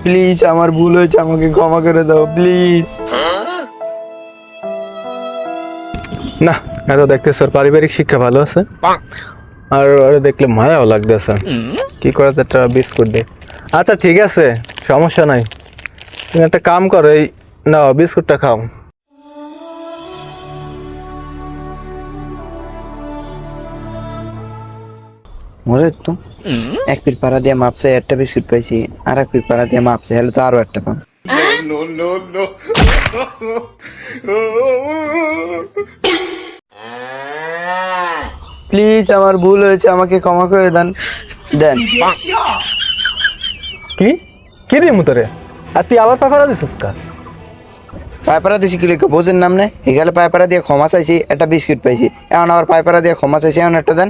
Please আমার ভুল হয়েছে, আমাকে ক্ষমা করে দাও প্লিজ। না, এত দেখতেছ ওর পারিবারিক শিক্ষা ভালো আছে, আর ওরে দেখলে মায়াও লাগতেছে। কি করা যায়, একটা বিস্কুট দে। আচ্ছা ঠিক আছে, সমস্যা নাই। তুমি একটা কাম করো, এই নাও বিস্কুটটা খাও। মজা তো এক পিট পাড়া দিয়ে মাপছে একটা বিস্কুট পাইছি, আর এক পিট পাড়া দিয়ে মাপছে হলে তো আরো একটা পাম। প্লিজ আমার ভুল হয়েছে, আমাকে ক্ষমা করে দেন দেন। কি কি রে মুতরে, আর তুই আবার পাফারা দিছিস কা? পায়পাড়া দিছি কি লিখে বোঝেন নাম নে, এখানে পায়পাড়া দিয়ে ক্ষমা চাইছি, একটা বিস্কুট পাইছি, এখন আবার পায়পাড়া দিয়ে ক্ষমা চাইছি, এখন একটা দেন।